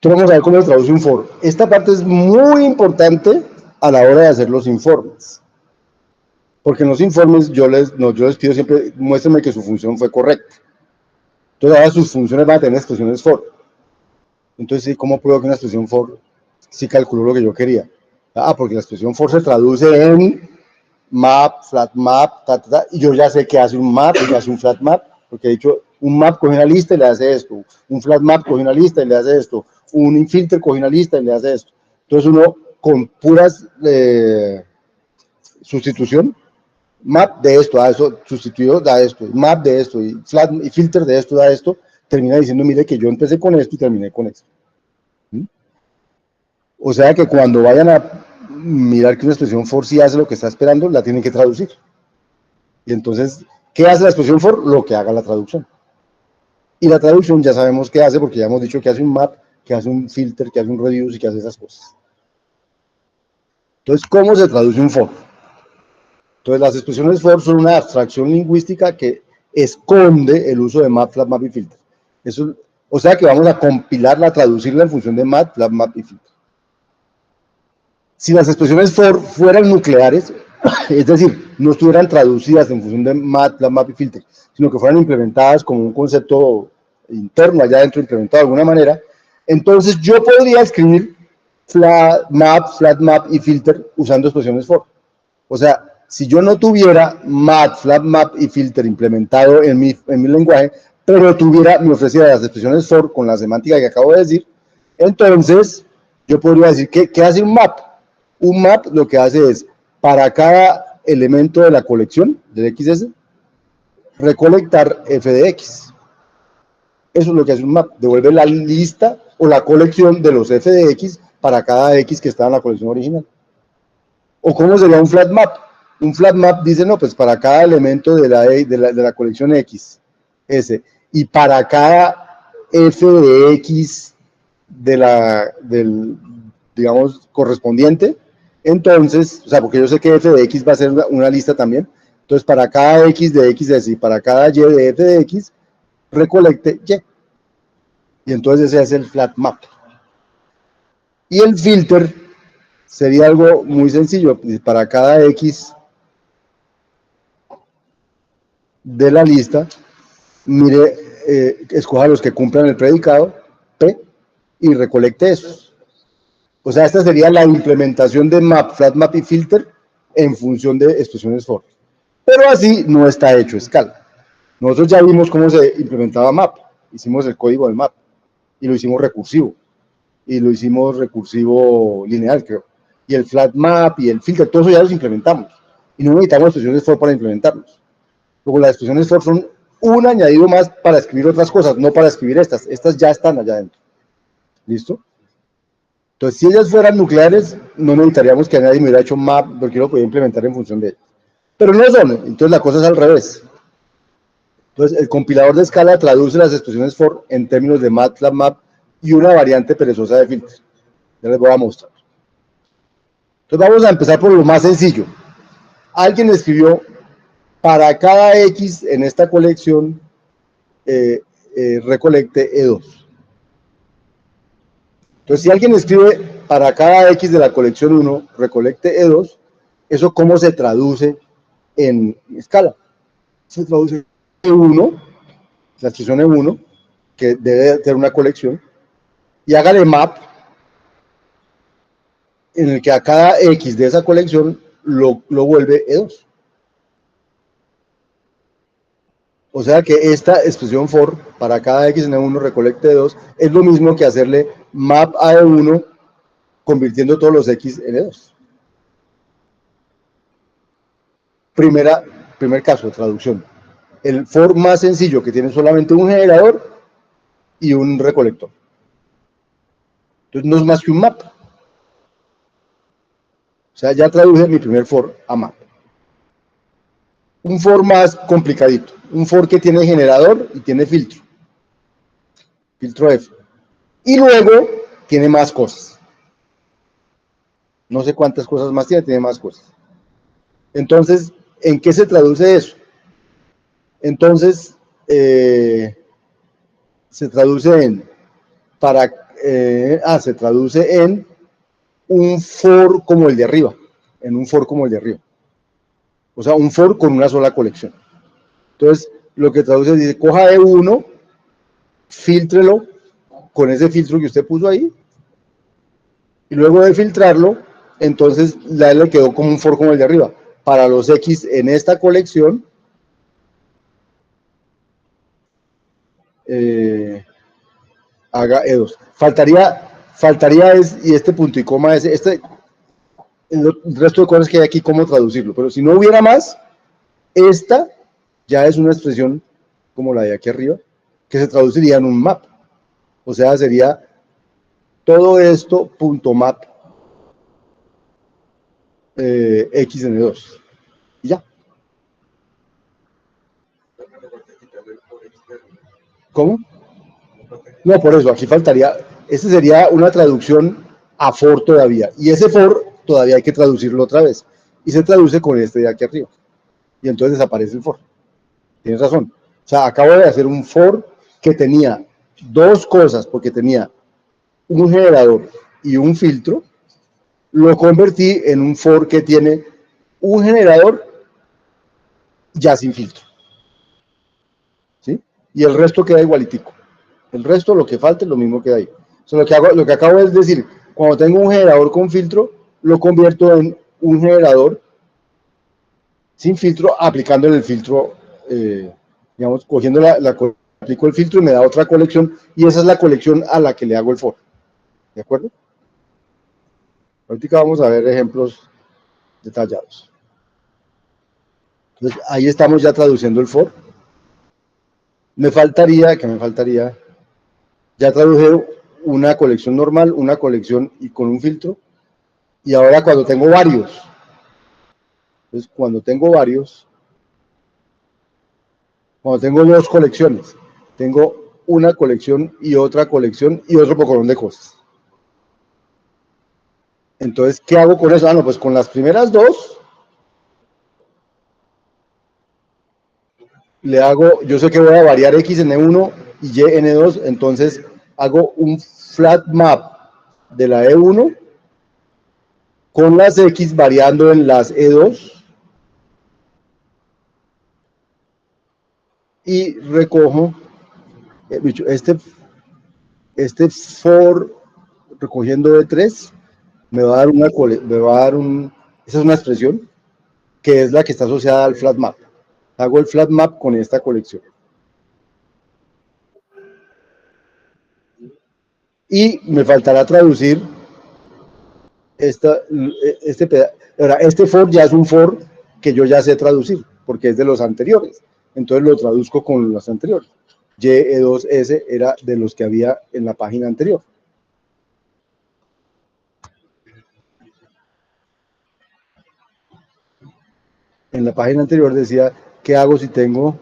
Entonces vamos a ver cómo se traduce un for. Esta parte es muy importante a la hora de hacer los informes. Porque en los informes yo les pido siempre, muéstrenme que su función fue correcta. Entonces ahora sus funciones van a tener expresiones for. Entonces, ¿cómo pruebo que una expresión for sí calculó lo que yo quería? Porque la expresión for se traduce en map, flat map, y yo ya sé que hace un map y hace un flat map, porque he dicho, un map coge una lista y le hace esto, un flat map coge una lista y le hace esto, un filter coge una lista y le hace esto. Entonces uno con puras sustitución, map de esto a eso, sustituido da esto, map de esto, y flat y filter de esto da esto, termina diciendo, mire que yo empecé con esto y terminé con esto. O sea que cuando vayan a mirar que una expresión for sí hace lo que está esperando, la tienen que traducir. Y entonces, ¿qué hace la expresión for? Lo que haga la traducción. Y la traducción ya sabemos qué hace, porque ya hemos dicho que hace un map, que hace un filter, que hace un reduce y que hace esas cosas. Entonces, ¿cómo se traduce un for? Entonces, las expresiones for son una abstracción lingüística que esconde el uso de map, flat map y filter. Eso, o sea que vamos a compilarla, a traducirla en función de map, flat map y filter. Si las expresiones for fueran nucleares, es decir, no estuvieran traducidas en función de map, flat map y filter, sino que fueran implementadas como un concepto interno allá dentro, implementado de alguna manera, entonces yo podría escribir flat map y filter usando expresiones for. O sea, si yo no tuviera map, flat map y filter implementado en mi lenguaje, pero me ofreciera las expresiones for con la semántica que acabo de decir, entonces yo podría decir, ¿qué hace un map? Un map lo que hace es, para cada elemento de la colección del XS, recolectar f de x. Eso es lo que hace un map, devuelve la lista o la colección de los f de x para cada x que está en la colección original. ¿O cómo sería un flat map? Un flat map dice, no, pues para cada elemento de la colección X, S, y para cada f de X del, digamos, correspondiente, entonces, o sea, porque yo sé que f de X va a ser una lista también, entonces para cada X de XS y para cada Y de f de X, recolecte Y. Y entonces ese es el flat map. Y el filter sería algo muy sencillo, para cada X de la lista, mire, escoja los que cumplan el predicado P y recolecte esos. O sea, esta sería la implementación de map, flat map y filter en función de expresiones for. Pero así no está hecho Scala. Nosotros ya vimos cómo se implementaba map, hicimos el código del map y lo hicimos recursivo. Y lo hicimos recursivo lineal, creo. Y el flat map y el filter, todo eso ya los implementamos. Y no necesitamos expresiones for para implementarlos. Luego las expresiones for son un añadido más para escribir otras cosas, no para escribir estas. Estas ya están allá adentro. ¿Listo? Entonces, si ellas fueran nucleares, no necesitaríamos que nadie me hubiera hecho map, porque lo podía implementar en función de ellas. Pero no son, entonces la cosa es al revés. Entonces, el compilador de Scala traduce las expresiones for en términos de MATLAB map y una variante perezosa de filtro. Ya les voy a mostrar. Entonces, vamos a empezar por lo más sencillo. Alguien escribió, para cada X en esta colección, recolecte E2. Entonces, si alguien escribe para cada X de la colección 1, recolecte E2, ¿eso cómo se traduce en Scala? Se traduce E1, la expresión E1, que debe tener una colección, y hágale map, en el que a cada X de esa colección lo vuelve E2. O sea que esta expresión for, para cada X en E1 recolecte E2, es lo mismo que hacerle map a E1 convirtiendo todos los X en E2. Primer caso de traducción. El for más sencillo, que tiene solamente un generador y un recolector. Entonces no es más que un map. O sea, ya traduje mi primer for a map. Un for más complicadito. Un for que tiene generador y tiene filtro. Filtro F. Y luego tiene más cosas. No sé cuántas cosas más tiene más cosas. Entonces, ¿en qué se traduce eso? Entonces, se traduce en, se traduce en un for como el de arriba, en un for como el de arriba. O sea, un for con una sola colección. Entonces, lo que traduce dice, coja E1, filtrelo con ese filtro que usted puso ahí, y luego de filtrarlo, entonces ya le quedó como un for como el de arriba. Para los X en esta colección, haga E2. Faltaría y este punto y coma, el resto de cosas que hay aquí, cómo traducirlo. Pero si no hubiera más, esta ya es una expresión como la de aquí arriba, que se traduciría en un map. O sea, sería todo esto punto map xn2. Y ya. ¿Cómo? No, por eso, aquí faltaría, ese sería una traducción a for todavía. Y ese for todavía hay que traducirlo otra vez. Y se traduce con este de aquí arriba. Y entonces desaparece el for. Tienes razón. O sea, acabo de hacer un for que tenía dos cosas, porque tenía un generador y un filtro. Lo convertí en un for que tiene un generador ya sin filtro. ¿Sí? Y el resto queda igualitico. El resto, lo que falta, es lo mismo que hay. O sea, lo que acabo es decir, cuando tengo un generador con filtro, lo convierto en un generador sin filtro, aplicándole el filtro, digamos, cogiendo aplico el filtro y me da otra colección, y esa es la colección a la que le hago el for. ¿De acuerdo? Ahorita vamos a ver ejemplos detallados. Entonces, ahí estamos ya traduciendo el for. Me faltaría, ya traduje una colección normal, una colección y con un filtro, y ahora cuando tengo varios, entonces cuando tengo dos colecciones, tengo una colección y otra colección y otro pocorón de cosas. Entonces, ¿qué hago con eso? No, pues con las primeras dos, le hago, yo sé que voy a variar X en E1 y Y en E2, entonces hago un flat map de la E1 con las X variando en las E2 y recojo este for recogiendo E3 me va a dar esa es una expresión que es la que está asociada al flat map. Hago el flat map con esta colección. Y me faltará traducir este for ya es un for que yo ya sé traducir, porque es de los anteriores. Entonces lo traduzco con los anteriores. YE2S era de los que había en la página anterior. En la página anterior decía, ¿qué hago si tengo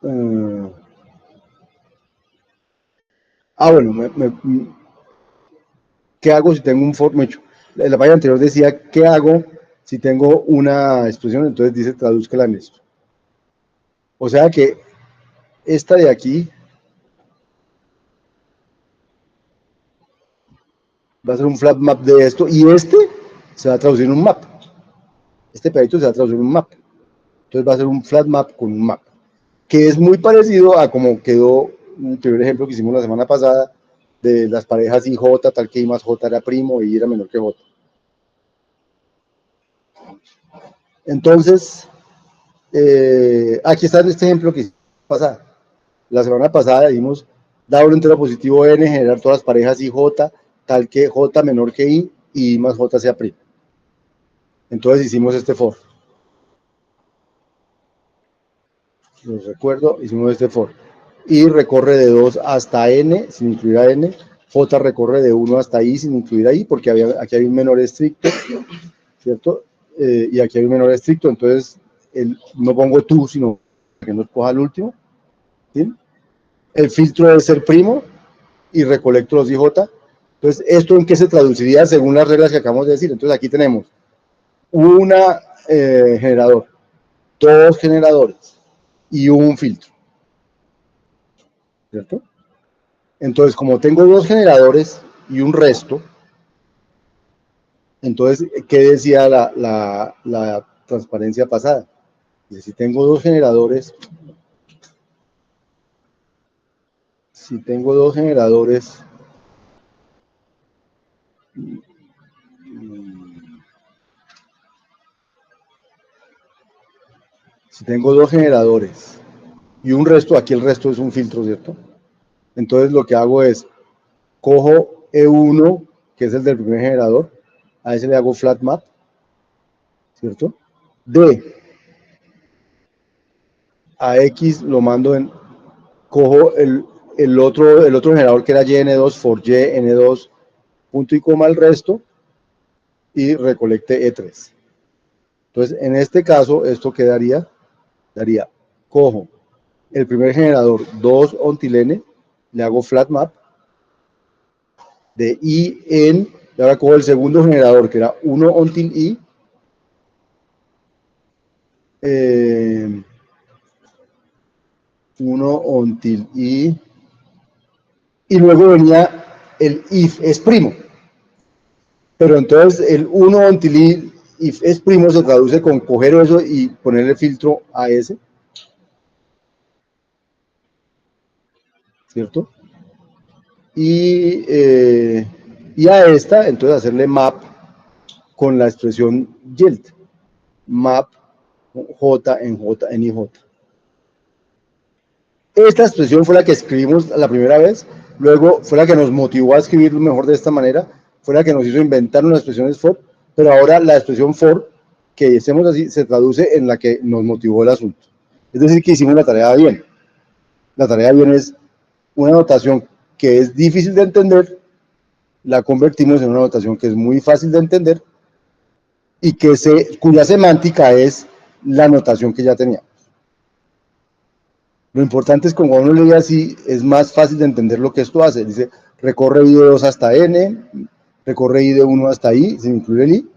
bueno, ¿qué hago si tengo un for? En la página anterior decía, ¿qué hago si tengo una expresión? Entonces dice, tradúzcala en esto. O sea que esta de aquí va a ser un flat map de esto y este se va a traducir en un map. Este pedacito se va a traducir en un map. Entonces va a ser un flat map con un map, que es muy parecido a como quedó el primer ejemplo que hicimos la semana pasada de las parejas IJ, tal que I más J era primo y I era menor que J. Entonces, aquí está en este ejemplo que hicimos la semana pasada dimos dado un entero positivo n, generar todas las parejas IJ, tal que J menor que I y I más J sea primo. Entonces hicimos este for. Los recuerdo, hicimos este for. I recorre de 2 hasta n, sin incluir a n. J recorre de 1 hasta I, sin incluir a I, porque aquí hay un menor estricto, ¿cierto? Y aquí hay un menor estricto, entonces no pongo tú, sino que no escoja el último. ¿Sí? El filtro debe ser primo y recolecto los IJ. Entonces, ¿esto en qué se traduciría según las reglas que acabamos de decir? Entonces, aquí tenemos una generador, dos generadores y un filtro. ¿cierto? Entonces, como tengo dos generadores y un resto, entonces, ¿qué decía la transparencia pasada? Si tengo dos generadores, si tengo dos generadores, si tengo dos generadores y un resto, aquí el resto es un filtro, ¿cierto? Entonces lo que hago es, cojo E1, que es el del primer generador, a ese le hago flat map, ¿cierto? D a X lo mando en, cojo el otro generador que era YN2 for Y, N2, punto y coma el resto, y recolecte E3. Entonces, en este caso, esto quedaría, daría, cojo el primer generador 2 until N, le hago flat map, de I en, y ahora cojo el segundo generador, que era 1 until I, eh, 1 until I, y luego venía el if es primo. Pero entonces el 1 until if es primo se traduce con coger eso y ponerle filtro a ese, ¿cierto? Y a esta, entonces hacerle map con la expresión yield, map J en J en IJ. Esta expresión fue la que escribimos la primera vez, luego fue la que nos motivó a escribirlo mejor de esta manera, fue la que nos hizo inventar unas expresiones for, pero ahora la expresión for que hacemos así se traduce en la que nos motivó el asunto. Es decir, que hicimos la tarea bien. La tarea bien es una notación que es difícil de entender, la convertimos en una notación que es muy fácil de entender y cuya semántica es la notación que ya teníamos. Lo importante es que cuando uno lee así, es más fácil de entender lo que esto hace. Dice, recorre I de 2 hasta N, recorre I de 1 hasta I, sin incluir el I,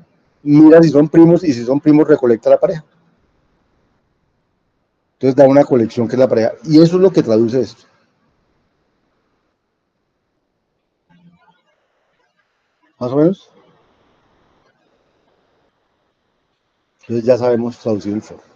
mira si son primos y si son primos recolecta la pareja. Entonces da una colección que es la pareja. Y eso es lo que traduce esto. Más o menos. Entonces ya sabemos traducir el for.